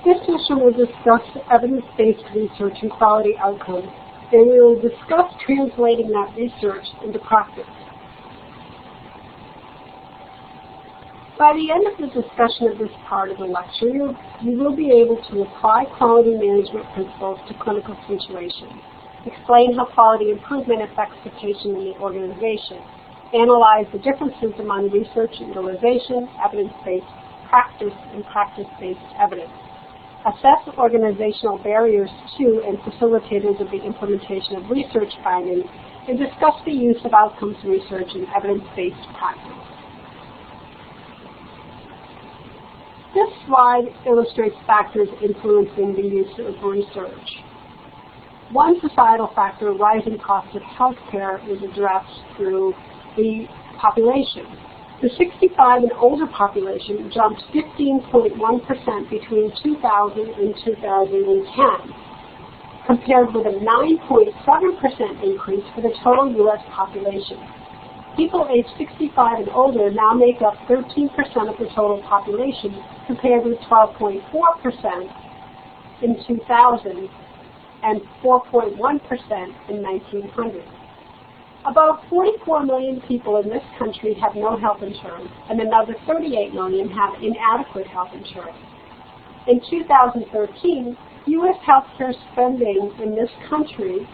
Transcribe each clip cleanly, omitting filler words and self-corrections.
This session will discuss evidence-based research and quality outcomes, and we will discuss translating that research into practice. By the end of the discussion of this part of the lecture, you will be able to apply quality management principles to clinical situations, explain how quality improvement affects the patient and the organization, analyze the differences among research and utilization, evidence-based practice, and practice-based evidence, assess organizational barriers to and facilitators of the implementation of research findings, and discuss the use of outcomes research in evidence-based practice. This slide illustrates factors influencing the use of research. One societal factor, rising costs of healthcare, is addressed through the population. The 65 and older population jumped 15.1% between 2000 and 2010, compared with a 9.7% increase for the total U.S. population. People aged 65 and older now make up 13% of the total population, compared with 12.4% in 2000 and 4.1% in 1900. About 44 million people in this country have no health insurance, and another 38 million have inadequate health insurance. In 2013, U.S. healthcare spending in this country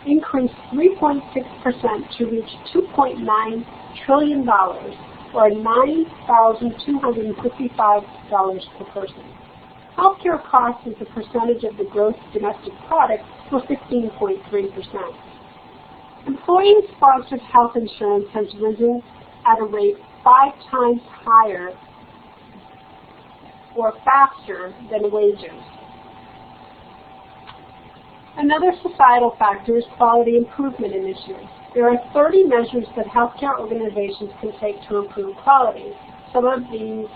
increased 3.6% to reach $2.9 trillion, or $9,255 per person. Healthcare costs as a percentage of the gross domestic product were 15.3%. Employee-sponsored health insurance has risen at a rate 5 times higher or faster than wages. Another societal factor is quality improvement initiatives. There are 30 measures that healthcare organizations can take to improve quality. Some of these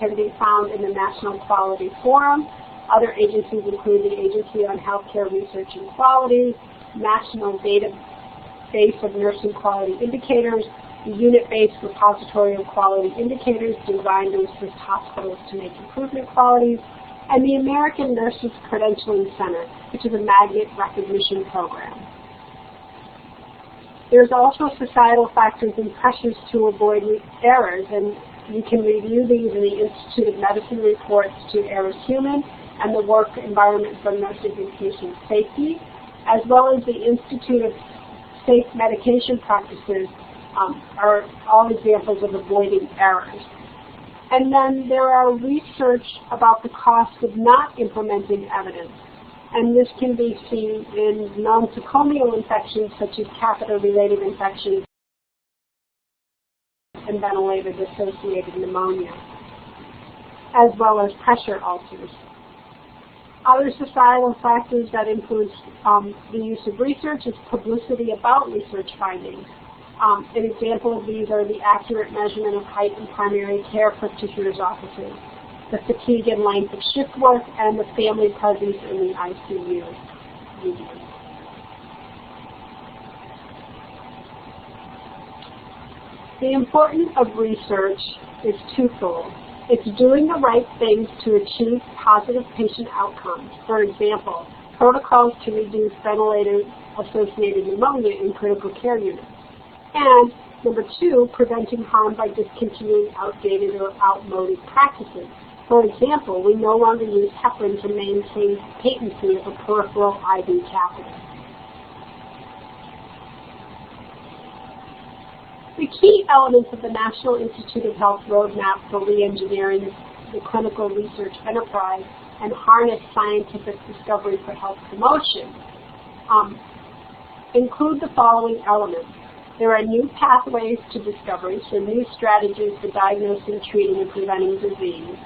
can be found in the National Quality Forum. Other agencies include the Agency on Healthcare Research and Quality, National Database of Nursing Quality Indicators, the Unit-Based Repository of Quality Indicators designed to assist hospitals to make improvement qualities, and the American Nurses Credentialing Center, which is a magnet recognition program. There's also societal factors and pressures to avoid errors, and you can review these in the Institute of Medicine reports to Errors Human and the Work Environment for Nurses and Patient Safety, as well as the Institute of Safe Medication Practices, are all examples of avoiding errors. And then there are research about the cost of not implementing evidence. And this can be seen in nosocomial infections such as catheter-related infections and ventilator-associated pneumonia, as well as pressure ulcers. Other societal factors that influence the use of research is publicity about research findings. An example of these are the accurate measurement of height in primary care practitioners' offices, the fatigue and length of shift work, and the family presence in the ICU. The importance of research is twofold. It's doing the right things to achieve positive patient outcomes. For example, protocols to reduce ventilator-associated pneumonia in critical care units. And number 2, preventing harm by discontinuing outdated or outmoded practices. For example, we no longer use heparin to maintain patency of a peripheral IV catheter. The key elements of the National Institute of Health Roadmap for Reengineering the Clinical Research Enterprise and Harness Scientific Discovery for Health Promotion include the following elements. There are new pathways to discovery, so new strategies for diagnosing, treating, and preventing disease.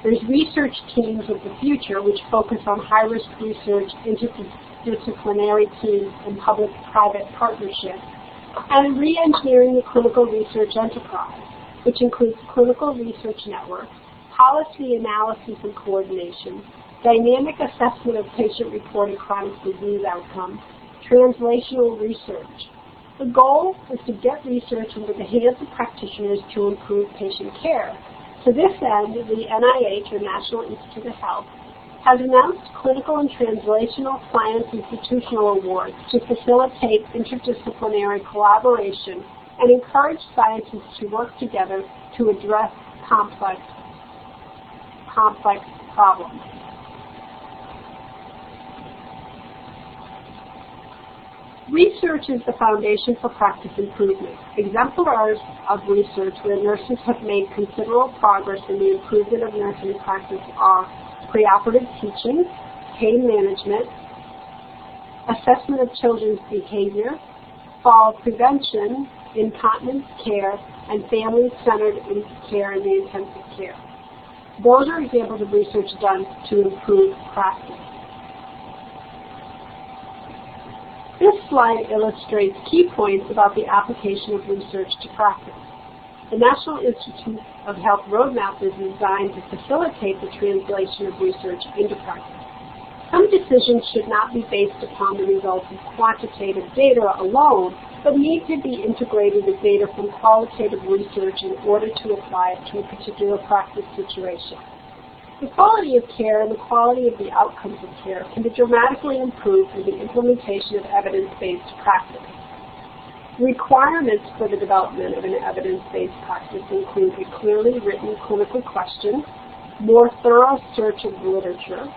There's research teams of the future which focus on high-risk research, interdisciplinary teams, and public-private partnerships. And re-engineering the clinical research enterprise, which includes clinical research networks, policy analysis and coordination, dynamic assessment of patient-reported chronic disease outcomes, translational research. The goal is to get research into the hands of practitioners to improve patient care. To this end, the NIH, or National Institute of Health, has announced Clinical and Translational Science Institutional Awards to facilitate interdisciplinary collaboration and encourage scientists to work together to address complex problems. Research is the foundation for practice improvement. Exemplars of research where nurses have made considerable progress in the improvement of nursing practice are preoperative teaching, pain management, assessment of children's behavior, fall prevention, incontinence care, and family-centered care in the intensive care. Those are examples of research done to improve practice. This slide illustrates key points about the application of research to practice. The National Institute of Health Roadmap is designed to facilitate the translation of research into practice. Some decisions should not be based upon the results of quantitative data alone, but need to be integrated with data from qualitative research in order to apply it to a particular practice situation. The quality of care and the quality of the outcomes of care can be dramatically improved through the implementation of evidence-based practice. Requirements for the development of an evidence-based practice include a clearly written clinical question, more thorough search of literature,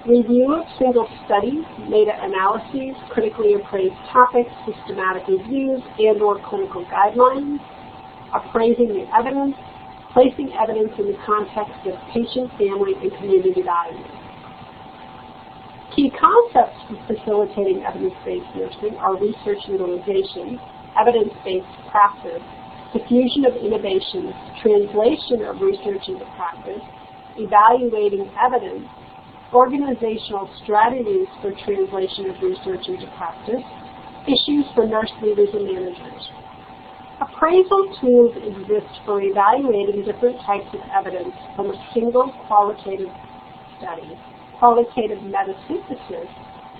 review of single studies, meta-analyses, critically appraised topics, systematic reviews, and/or clinical guidelines, appraising the evidence, placing evidence in the context of patient, family, and community values. Key concepts for facilitating evidence-based nursing are research utilization, evidence-based practice, diffusion of innovations, translation of research into practice, evaluating evidence, organizational strategies for translation of research into practice, issues for nurse leaders and managers. Appraisal tools exist for evaluating different types of evidence from a single qualitative study, qualitative metasynthesis,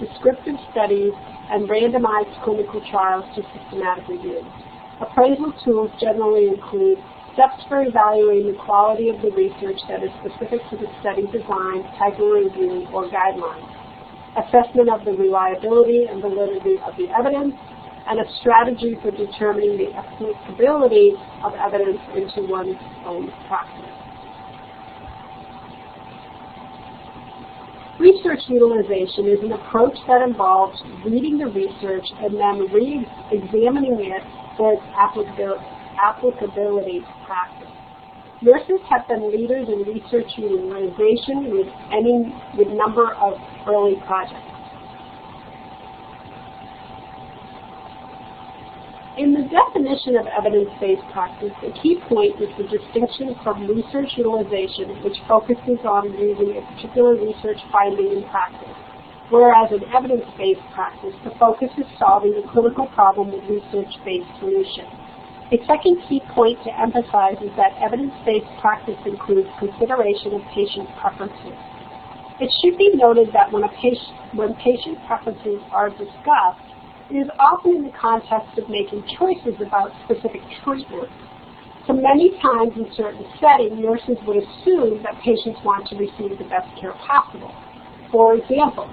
descriptive studies, and randomized clinical trials to systematic reviews. Appraisal tools generally include steps for evaluating the quality of the research that is specific to the study design, type of review, or guidelines, assessment of the reliability and validity of the evidence, and a strategy for determining the applicability of evidence into one's own practice. Research utilization is an approach that involves reading the research and then re-examining it for its applicability to practice. Nurses have been leaders in research utilization with a number of early projects. In the definition of evidence-based practice, a key point is the distinction from research utilization, which focuses on using a particular research finding in practice, whereas in evidence-based practice, the focus is solving a clinical problem with research-based solutions. A second key point to emphasize is that evidence-based practice includes consideration of patient preferences. It should be noted that when patient preferences are discussed, it is often in the context of making choices about specific treatment. So many times in certain settings, nurses would assume that patients want to receive the best care possible. For example,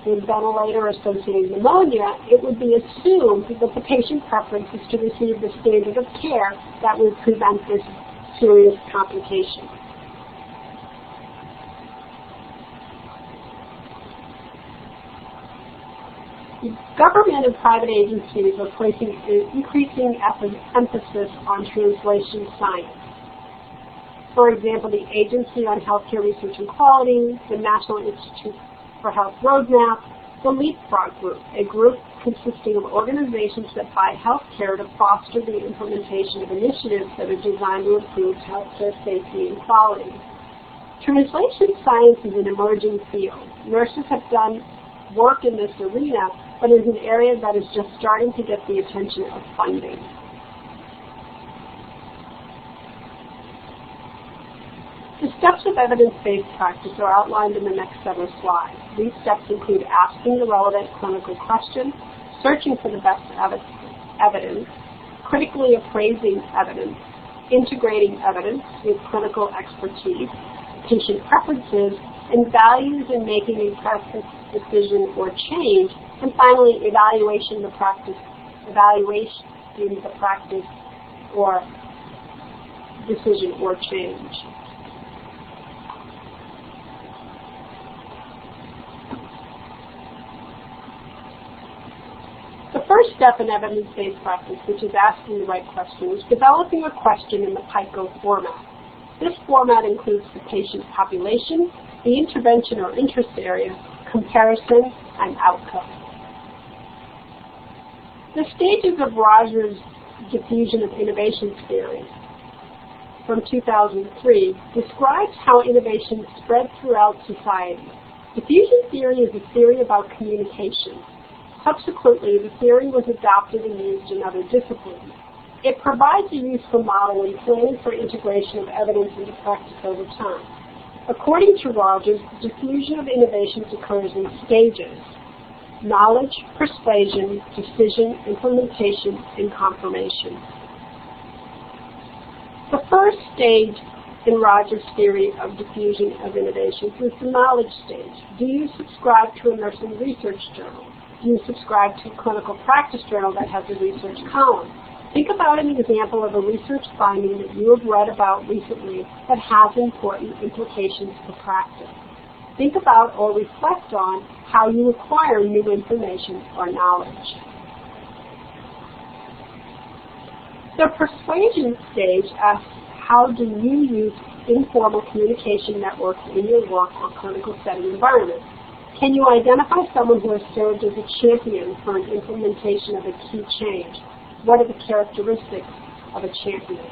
with ventilator-associated pneumonia, it would be assumed that the patient preference is to receive the standard of care that would prevent this serious complication. Government and private agencies are placing increasing emphasis on translation science. For example, the Agency on Healthcare Research and Quality, the National Institute for Health Roadmap, the Leapfrog Group, a group consisting of organizations that buy healthcare to foster the implementation of initiatives that are designed to improve healthcare safety and quality. Translation science is an emerging field. Nurses have done work in this arena, but is an area that is just starting to get the attention of funding. The steps of evidence-based practice are outlined in the next several slides. These steps include asking the relevant clinical question, searching for the best evidence, critically appraising evidence, integrating evidence with clinical expertise, patient preferences, and values in making a practice decision or change, and finally, evaluating the practice or decision or change. The first step in evidence-based practice, which is asking the right question, is developing a question in the PICO format. This format includes the patient population, the intervention or interest area, comparison, and outcome. The stages of Rogers' diffusion of innovation theory from 2003 describes how innovation spread throughout society. Diffusion theory is a theory about communication. Subsequently, the theory was adopted and used in other disciplines. It provides a useful model in planning for integration of evidence into practice over time. According to Rogers, the diffusion of innovations occurs in stages: knowledge, persuasion, decision, implementation, and confirmation. The first stage in Rogers' theory of diffusion of innovations is the knowledge stage. Do you subscribe to a nursing research journal? Do you subscribe to a clinical practice journal that has a research column? Think about an example of a research finding that you have read about recently that has important implications for practice. Think about or reflect on how you acquire new information or knowledge. The persuasion stage asks, how do you use informal communication networks in your work or clinical setting environment? Can you identify someone who has served as a champion for an implementation of a key change? What are the characteristics of a champion?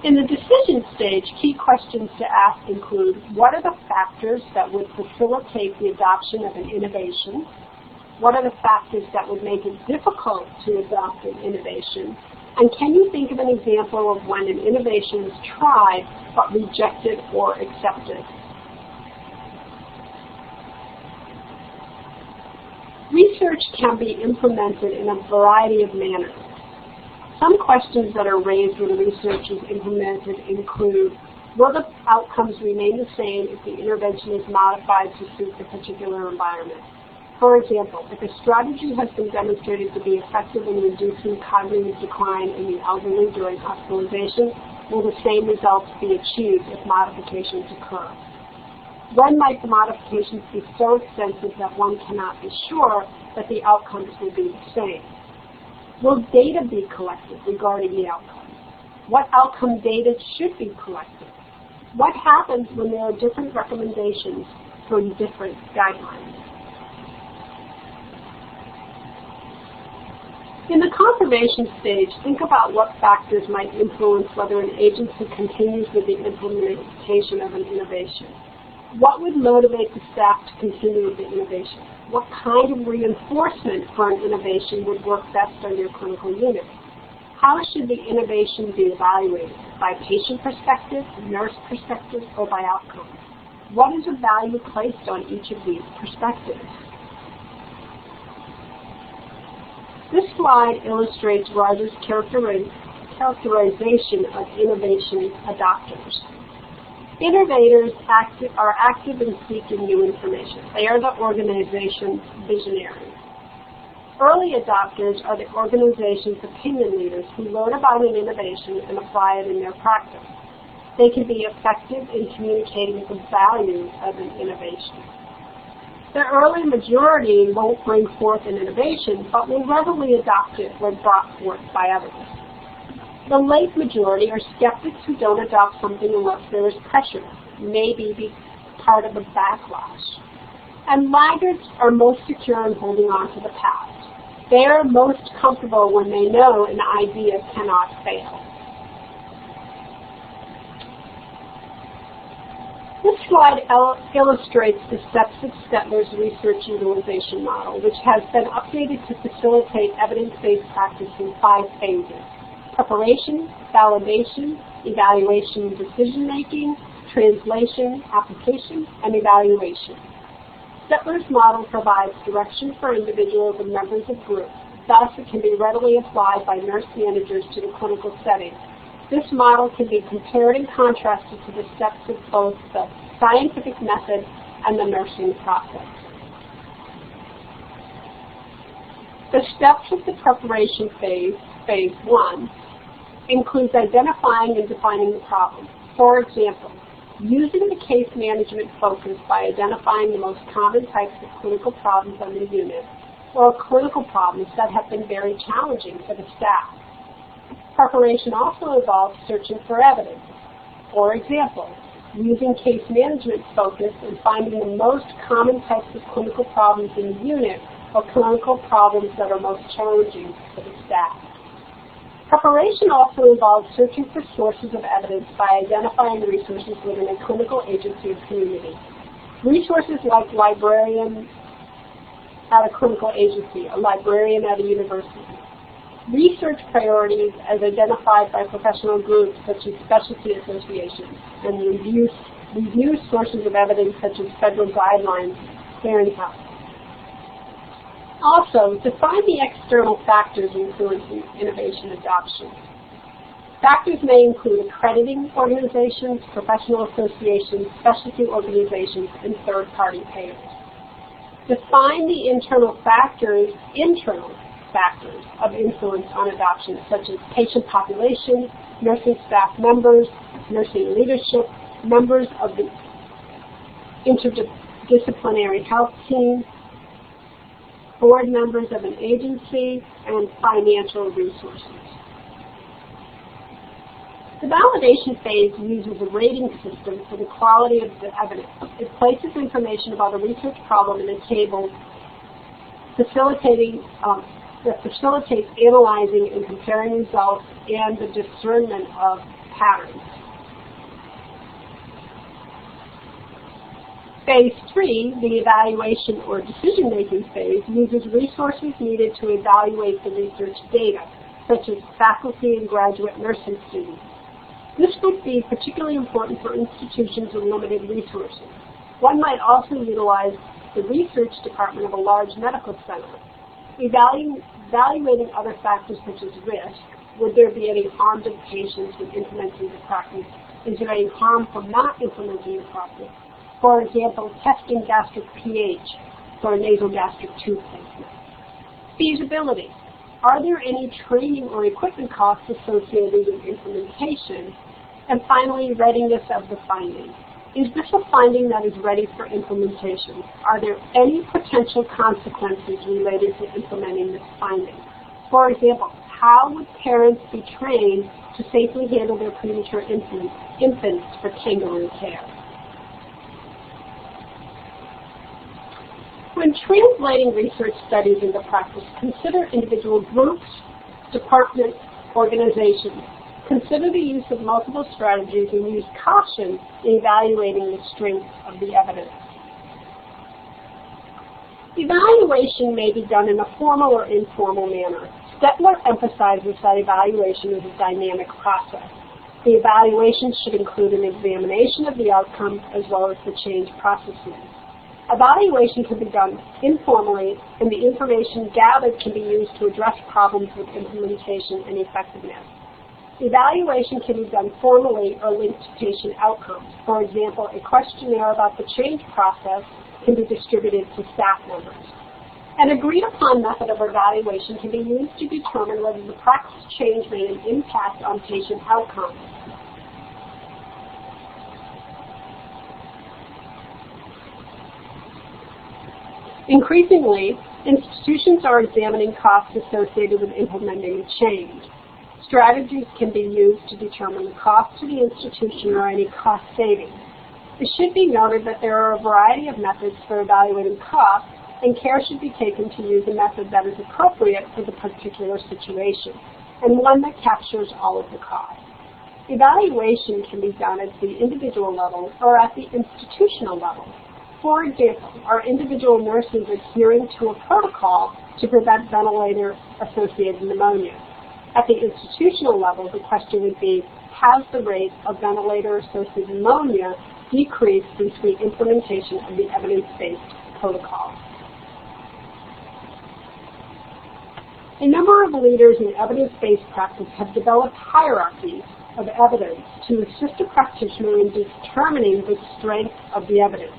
In the decision stage, key questions to ask include, what are the factors that would facilitate the adoption of an innovation? What are the factors that would make it difficult to adopt an innovation? And can you think of an example of when an innovation was tried but rejected or accepted? Research can be implemented in a variety of manners. Some questions that are raised when research is implemented include, will the outcomes remain the same if the intervention is modified to suit the particular environment? For example, if a strategy has been demonstrated to be effective in reducing cognitive decline in the elderly during hospitalization, will the same results be achieved if modifications occur? When might the modifications be so extensive that one cannot be sure that the outcomes will be the same? Will data be collected regarding the outcomes? What outcome data should be collected? What happens when there are different recommendations from different guidelines? In the confirmation stage, think about what factors might influence whether an agency continues with the implementation of an innovation. What would motivate the staff to continue with the innovation? What kind of reinforcement for an innovation would work best on your clinical unit? How should the innovation be evaluated? By patient perspective, nurse perspective, or by outcomes? What is the value placed on each of these perspectives? This slide illustrates Rogers' characterization of innovation adopters. Innovators are active in seeking new information. They are the organization's visionaries. Early adopters are the organization's opinion leaders who learn about an innovation and apply it in their practice. They can be effective in communicating the value of an innovation. The early majority won't bring forth an innovation, but will readily adopt it when brought forth by others. The late majority are skeptics who don't adopt something unless there is pressure, maybe be part of a backlash. And laggards are most secure in holding on to the past. They are most comfortable when they know an idea cannot fail. This slide illustrates the steps of Stetler's research utilization model, which has been updated to facilitate evidence-based practice in 5 phases: preparation, validation, evaluation, decision-making, translation, application, and evaluation. Stetler's model provides direction for individuals and members of groups. Thus, it can be readily applied by nurse managers to the clinical setting. This model can be compared and contrasted to the steps of both the scientific method and the nursing process. The steps of the preparation phase, phase 1, includes identifying and defining the problem. For example, using the case management focus by identifying the most common types of clinical problems on the unit, or clinical problems that have been very challenging for the staff. Preparation also involves searching for evidence. For example, using case management focus and finding the most common types of clinical problems in the unit or clinical problems that are most challenging for the staff. Preparation also involves searching for sources of evidence by identifying resources within a clinical agency or community. Resources like librarian at a clinical agency, a librarian at a university. Research priorities as identified by professional groups such as specialty associations, and review sources of evidence such as federal guidelines, clearinghouse. Also, define the external factors influencing innovation adoption. Factors may include accrediting organizations, professional associations, specialty organizations, and third-party payers. Define the internal factors of influence on adoption, such as patient population, nursing staff members, nursing leadership, members of the interdisciplinary health team, board members of an agency, and financial resources. The validation phase uses a rating system for the quality of the evidence. It places information about a research problem in a table that facilitates analyzing and comparing results and the discernment of patterns. Phase 3, the evaluation or decision-making phase, uses resources needed to evaluate the research data, such as faculty and graduate nursing students. This would be particularly important for institutions with limited resources. One might also utilize the research department of a large medical center. Evaluating other factors such as risk, would there be any harm to patients with implementing the practice? Is there any harm from not implementing the practice? For example, testing gastric pH for a nasogastric tube placement. Feasibility. Are there any training or equipment costs associated with implementation? And finally, readiness of the finding. Is this a finding that is ready for implementation? Are there any potential consequences related to implementing this finding? For example, how would parents be trained to safely handle their premature infants for kangaroo care? When translating research studies into practice, consider individual groups, departments, organizations. Consider the use of multiple strategies and use caution in evaluating the strength of the evidence. Evaluation may be done in a formal or informal manner. Stetler emphasizes that evaluation is a dynamic process. The evaluation should include an examination of the outcome as well as the change processes. Evaluation can be done informally, and the information gathered can be used to address problems with implementation and effectiveness. Evaluation can be done formally or linked to patient outcomes. For example, a questionnaire about the change process can be distributed to staff members. An agreed-upon method of evaluation can be used to determine whether the practice change made an impact on patient outcomes. Increasingly, institutions are examining costs associated with implementing a change. Strategies can be used to determine the cost to the institution or any cost savings. It should be noted that there are a variety of methods for evaluating costs, and care should be taken to use a method that is appropriate for the particular situation, and one that captures all of the costs. Evaluation can be done at the individual level or at the institutional level. For example, are individual nurses adhering to a protocol to prevent ventilator-associated pneumonia? At the institutional level, the question would be, has the rate of ventilator-associated pneumonia decreased since the implementation of the evidence-based protocol. A number of leaders in evidence-based practice have developed hierarchies of evidence to assist a practitioner in determining the strength of the evidence.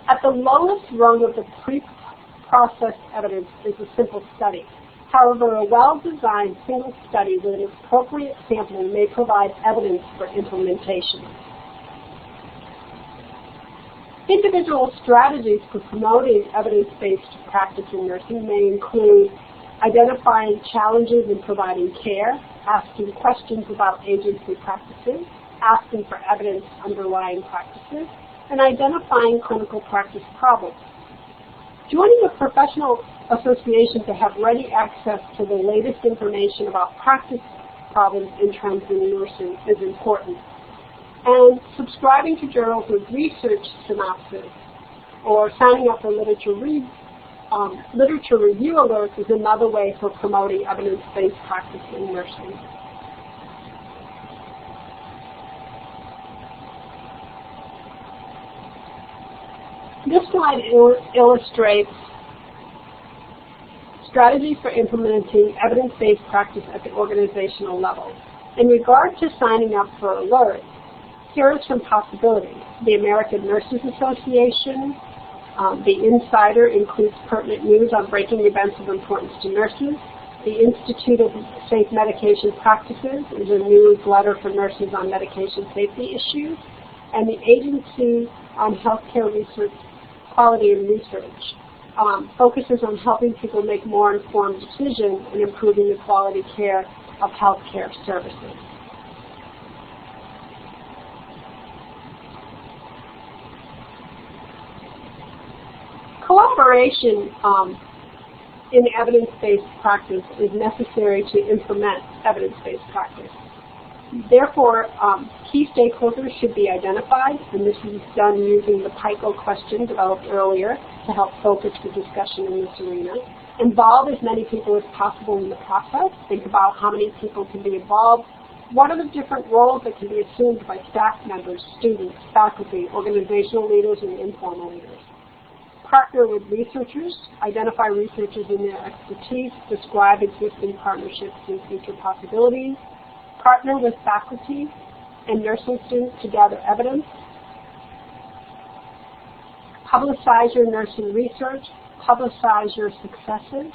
At the lowest rung of the pre-processed evidence is a simple study. However, a well-designed single study with an appropriate sampling may provide evidence for implementation. Individual strategies for promoting evidence-based practice in nursing may include identifying challenges in providing care, asking questions about agency practices, asking for evidence underlying practices, and identifying clinical practice problems. Joining a professional association to have ready access to the latest information about practice problems and trends in nursing is important. And subscribing to journals with research synopsis or signing up for literature review alerts is another way for promoting evidence-based practice in nursing. This slide illustrates strategies for implementing evidence-based practice at the organizational level. In regard to signing up for alerts, here are some possibilities. The American Nurses Association, the Insider includes pertinent news on breaking events of importance to nurses. The Institute of Safe Medication Practices is a newsletter for nurses on medication safety issues. And the Agency on Healthcare Research, Quality and Research focuses on helping people make more informed decisions and improving the quality care of healthcare services. Cooperation in evidence-based practice is necessary to implement evidence-based practice. Therefore, key stakeholders should be identified, and this is done using the PICO question developed earlier to help focus the discussion in this arena. Involve as many people as possible in the process. Think about how many people can be involved. What are the different roles that can be assumed by staff members, students, faculty, organizational leaders, and informal leaders? Partner with researchers, identify researchers and their expertise, describe existing partnerships and future possibilities, partner with faculty and nursing students to gather evidence, publicize your nursing research, publicize your successes.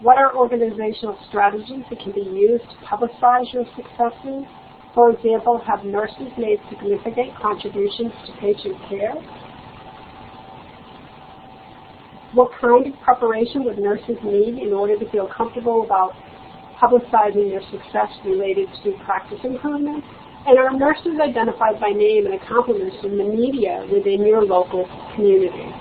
What are organizational strategies that can be used to publicize your successes? For example, have nurses made significant contributions to patient care? What kind of preparation would nurses need in order to feel comfortable about publicizing their success related to practice improvement? And are nurses identified by name and accomplishments in the media within your local community?